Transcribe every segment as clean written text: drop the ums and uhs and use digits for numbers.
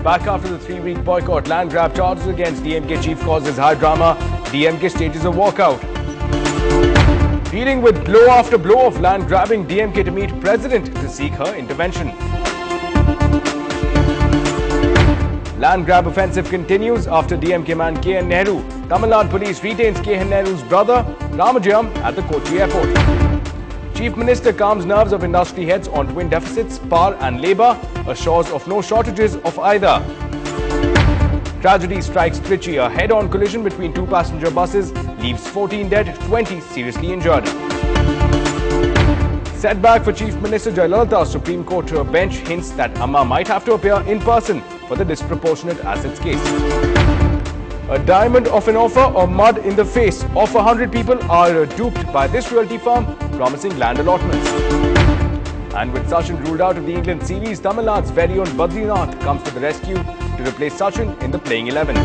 Back after the 3-week boycott, land grab charges against DMK chief causes high drama. DMK stages a walkout. Dealing with blow after blow of land grabbing, DMK to meet president to seek her intervention. Land grab offensive continues after DMK man K.N. Nehru. Tamil Nadu police retains K.N. Nehru's brother Ramajayam at the Kochi airport. Chief Minister calms nerves of industry heads on twin deficits, power and labour, assures of no shortages of either. Tragedy strikes Trichy. A head-on collision between two passenger buses leaves 14 dead, 20 seriously injured. Setback for Chief Minister Jayalalitha. Supreme Court bench hints that Amma might have to appear in person for the disproportionate assets case. A diamond of an offer or mud in the face of 100 people are duped by this realty firm promising land allotments. And with Sachin ruled out of the England series, Tamil Nadu's very own Badrinath comes to the rescue to replace Sachin in the playing 11.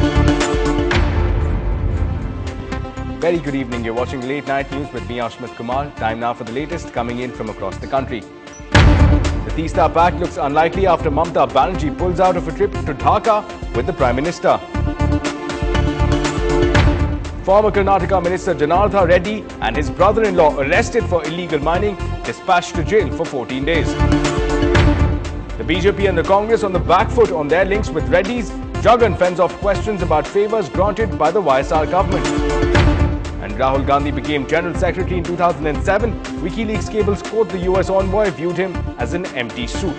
Very good evening. You're watching Late Night News with me, Ashmit Kumar. Time now for the latest coming in from across the country. The Teesta Pact looks unlikely after Mamata Banerjee pulls out of a trip to Dhaka with the Prime Minister. Former Karnataka Minister Janardha Reddy and his brother-in-law arrested for illegal mining, dispatched to jail for 14 days. The BJP and the Congress on the back foot on their links with Reddy's. Jagan fends off questions about favours granted by the YSR government. And Rahul Gandhi became General Secretary in 2007. WikiLeaks cables quote the US envoy viewed him as an empty suit.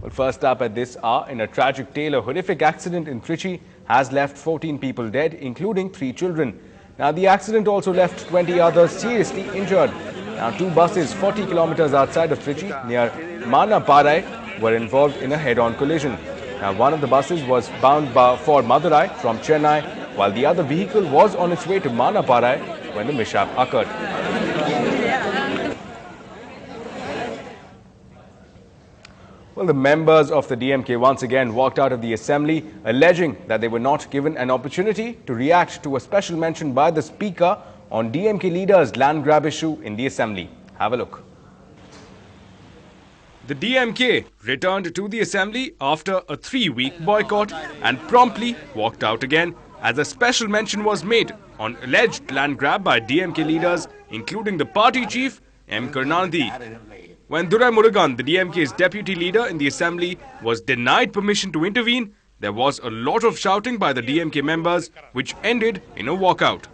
Well, first up at this hour, in a tragic tale, a horrific accident in Trichy has left 14 people dead, including 3 children. Now, the accident also left 20 others seriously injured. Now, 2 buses 40 kilometers outside of Trichy near Manaparai were involved in a head-on collision. Now, one of the buses was bound for Madurai from Chennai, while the other vehicle was on its way to Manaparai when the mishap occurred. Well, the members of the DMK once again walked out of the assembly, alleging that they were not given an opportunity to react to a special mention by the Speaker on DMK leader's land grab issue in the assembly. Have a look. The DMK returned to the assembly after a 3-week boycott and promptly walked out again as a special mention was made on alleged land grab by DMK leaders, including the party chief M. Karunanidhi. When Durai Murugan, the DMK's deputy leader in the assembly, was denied permission to intervene, there was a lot of shouting by the DMK members, which ended in a walkout.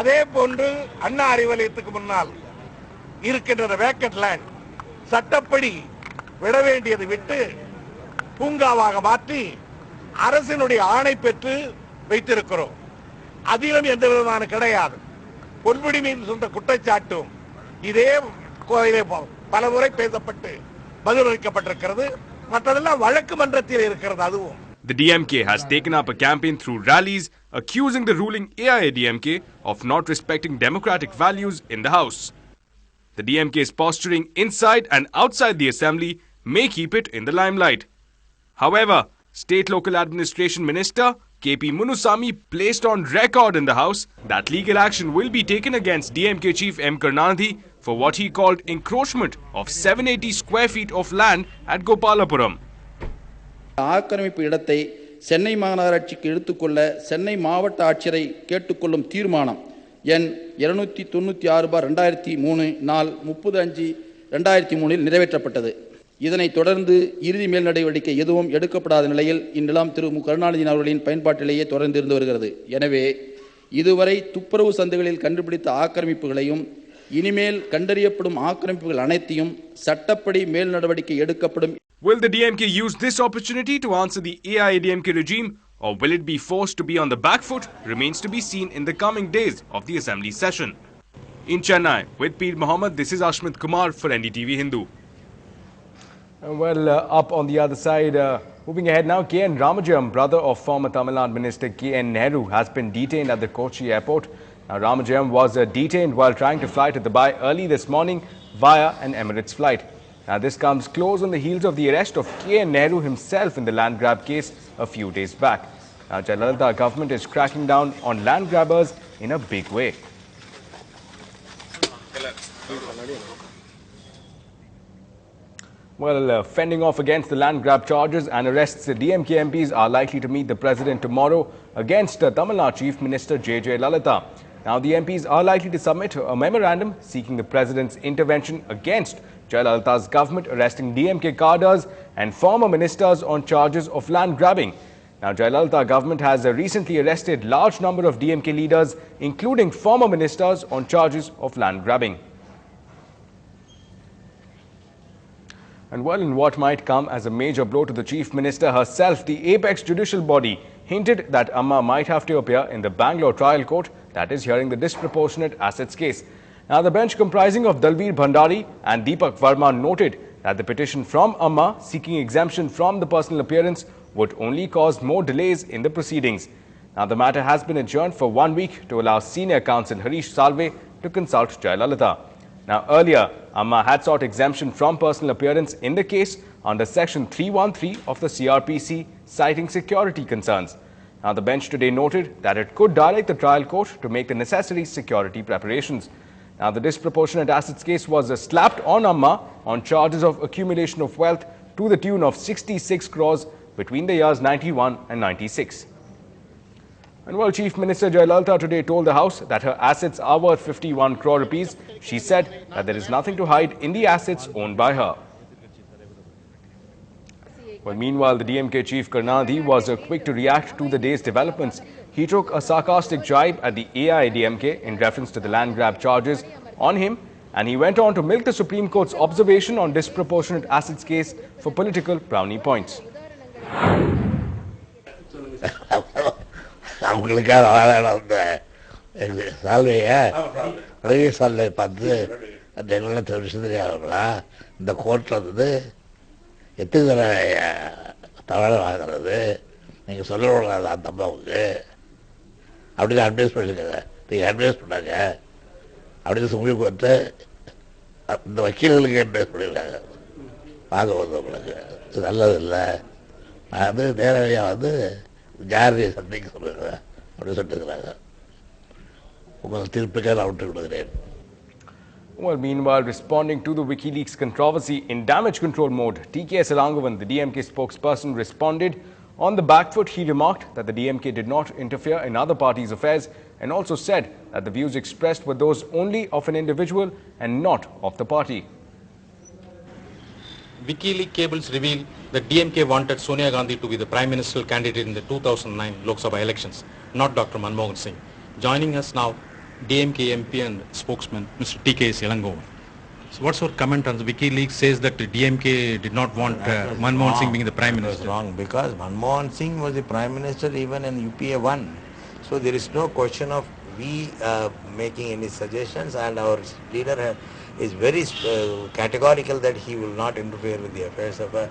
அதே போன்று அண்ணா அறிவாலயத்துக்கு முன்னால் இருக்கின்ற vacant land சட்டப்படி விட வேண்டியது விட்டு பூங்காவாக மாற்றி அரசினுடைய ஆணை பெற்று வைத்திருக்கிறோம். அதிலும் எந்த விதமான கிடையாது. பொன்முடி மீது சொன்ன குற்றச்சாட்டும் இதே கோயிலே பலமுறை பேசப்பட்டு பதிலளிக்கப்பட்டிருக்கிறது. மற்றதெல்லாம் வழக்கு மன்றத்தில் இருக்கிறது. அதுவும் The DMK has taken up a campaign through rallies accusing the ruling AIADMK of not respecting democratic values in the House. The DMK's posturing inside and outside the assembly may keep it in the limelight. However, State Local Administration Minister K.P. Munusamy placed on record in the House that legal action will be taken against DMK Chief M. Karunanidhi for what he called encroachment of 780 square feet of land at Gopalapuram. ஆக்கிரமிப்பு இடத்தை சென்னை மாநகராட்சிக்கு எடுத்துக்கொள்ள சென்னை மாவட்ட ஆட்சியரை கேட்டுக்கொள்ளும் தீர்மானம் எண் 296/2003 நாள் 30/5/2003 நிறைவேற்றப்பட்டது. இதனைத் தொடர்ந்து இறுதி மேல் நடவடிக்கை எதுவும் எடுக்கப்படாத நிலையில் இந்நிலம் திரு மு. கருணாநிதி அவர்களின் பயன்பாட்டிலேயே தொடர்ந்து இருந்து வருகிறது. எனவே இதுவரை துப்புரவு சந்துகளில் கண்டுபிடித்த ஆக்கிரமிப்புகளையும் இனிமேல் கண்டறியப்படும் ஆக்கிரமிப்புகள் அனைத்தையும் சட்டப்படி மேல் நடவடிக்கை எடுக்கப்படும். Will the DMK use this opportunity to answer the AIADMK regime, or will it be forced to be on the back foot remains to be seen in the coming days of the assembly session. In Chennai, with Peer Mohammed, this is Ashmit Kumar for NDTV Hindu. Well, up on the other side, moving ahead now, K.N. Ramajayam, brother of former Tamil Nadu Minister K.N. Nehru, has been detained at the Kochi airport. Now, Ramajayam was detained while trying to fly to Dubai early this morning via an Emirates flight. Now, this comes close on the heels of the arrest of K.N. Nehru himself in the land grab case a few days back. Now, Jayalalitha government is cracking down on land grabbers in a big way. Well, fending off against the land grab charges and arrests, the DMK MPs are likely to meet the president tomorrow against Tamil Nadu Chief Minister J.J. Lalitha. Now, the MPs are likely to submit a memorandum seeking the president's intervention against Jayalalitha's government arresting DMK cadres and former ministers on charges of land grabbing. Now, Jayalalitha government has recently arrested large number of DMK leaders, including former ministers, on charges of land grabbing. And well, in what might come as a major blow to the Chief Minister herself, the apex judicial body hinted that Amma might have to appear in the Bangalore trial court that is hearing the disproportionate assets case. Now, the bench comprising of Dalveer Bhandari and Deepak Verma noted that the petition from Amma seeking exemption from the personal appearance would only cause more delays in the proceedings. Now, the matter has been adjourned for 1 week to allow senior counsel Harish Salve to consult Jayalalitha. Now, earlier, Amma had sought exemption from personal appearance in the case under Section 313 of the CRPC, citing security concerns. Now, the bench today noted that it could direct the trial court to make the necessary security preparations. Now, the disproportionate assets case was slapped on Amma on charges of accumulation of wealth to the tune of 66 crores between the years 91 and 96. And while Chief Minister Jayalalitha today told the House that her assets are worth 51 crore rupees, she said that there is nothing to hide in the assets owned by her. Well, meanwhile, the DMK chief Karunanidhi was quick to react to the day's developments. He took a sarcastic jibe at the AIADMK in reference to the land grab charges on him, and he went on to milk the Supreme Court's observation on disproportionate assets case for political brownie points. அவங்களுக்காக வாழாட வந்த சால்வையை அழகிய சால்வை பார்த்து அந்த எல்லாம் தெரிவிச்சதுங்களா இந்த கோர்ட்டில் வந்து எத்தனை தடவை தவறை வாங்குறது நீங்கள் சொல்லக்கூடாது அந்த அம்மாவுக்கு அப்படின்னு அட்வைஸ் பண்ணிருக்காங்க. நீங்கள் அட்வைஸ் பண்ணாங்க அப்படின்னு சுப்ரீம் கோர்ட்டு இந்த வக்கீல்களுக்கு அட்வைஸ் பண்ணியிருக்காங்க. வாங்க வந்தவங்களுக்கு இது நல்லது இல்லை. நான் வந்து நேரடியாக வந்து ஜாரியை சந்தைக்கு சொல்லுறேன் அப்படின்னு சொல்லிட்டுருக்கிறாங்க. உங்கள் தீர்ப்புக்காக நான் விட்டு விடுகிறேன். Well, meanwhile, responding to the WikiLeaks controversy in damage control mode, TKS Elangovan, the DMK spokesperson, responded on the back foot. He remarked that the DMK did not interfere in other parties' affairs and also said that the views expressed were those only of an individual and not of the party. WikiLeaks cables reveal that DMK wanted Sonia Gandhi to be the Prime Ministerial candidate in the 2009 Lok Sabha elections, not Dr. Manmohan Singh. Joining us now, DMK MP and spokesman, Mr. T.K.S. Elangovan. So what's your comment on the WikiLeaks says that the DMK did not want Manmohan Singh being the Prime Minister? That's wrong, because Manmohan Singh was the Prime Minister even in UPA 1. So there is no question of we making any suggestions, and our leader is very categorical that he will not interfere with the affairs of a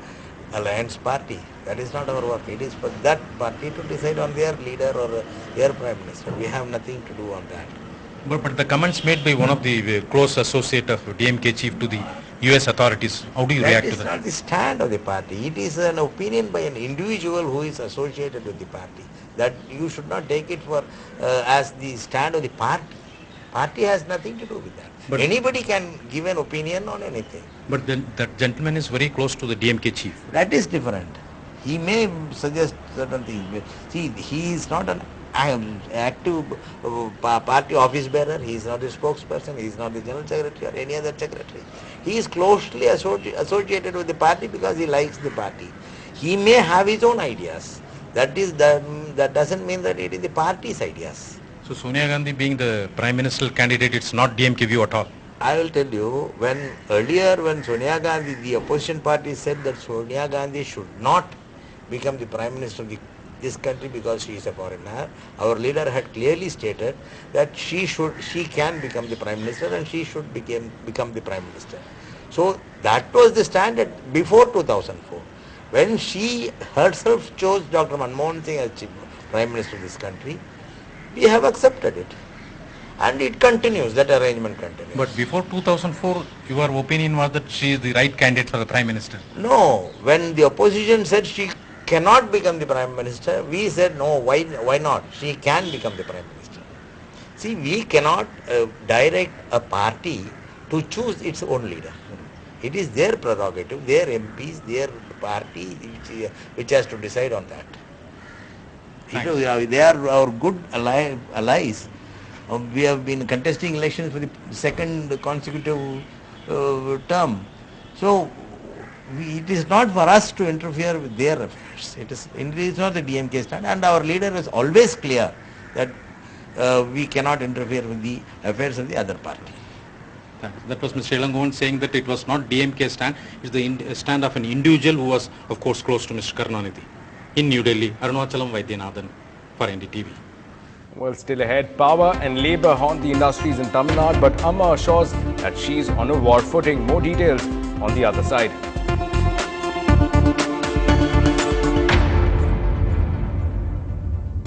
alliance party. That is not our work. It is for that party to decide on their leader or their Prime Minister. We have nothing to do on that. But the comments made by one of the close associate of DMK chief to the US authorities, how do you react to that? That is not the stand of the party. It is an opinion by an individual who is associated with the party. That you should not take it for as the stand of the party. Party has nothing to do with that. But anybody can give an opinion on anything. But then that gentleman is very close to the DMK chief. That is different. He may suggest certain things. See, he is not an active party office bearer. He is not the spokesperson. He is not the general secretary or any other secretary. He is closely associated with the party because he likes the party. He may have his own ideas. That doesn't mean that it is the party's ideas. So Sonia Gandhi being the Prime Ministerial candidate, it's not DMK view at all. I will tell you, earlier when Sonia Gandhi, the opposition party said that Sonia Gandhi should not become the Prime Minister of this country because she is a foreigner, our leader had clearly stated that she can become the Prime Minister and she should become the Prime Minister. So that was the standard before 2004. When she herself chose Dr. Manmohan Singh as Prime Minister of this country, we have accepted it. And it continues, that arrangement continues. But before 2004, your opinion was that she is the right candidate for the Prime Minister. No, when the opposition said she cannot become the Prime Minister, we said no, why not? She can become the Prime Minister. See, we cannot direct a party to choose its own leader. It is their prerogative, their MPs, their party which has to decide on that. They are our good allies. We have been contesting elections for the second consecutive term. So it is not for us to interfere with their affairs. It is not the DMK stand, and our leader is always clear that we cannot interfere with the affairs of the other party. Thanks. That was Mr. Ilangovan saying that it was not DMK stand, it's the stand of an individual who was, of course, close to Mr. Karunanidhi. In New Delhi, Arunachalam Vaidyanathan for NDTV. Well, still ahead, power and labour haunt the industries in Tamil Nadu, but Amma assures that she's on a war footing. More details on the other side.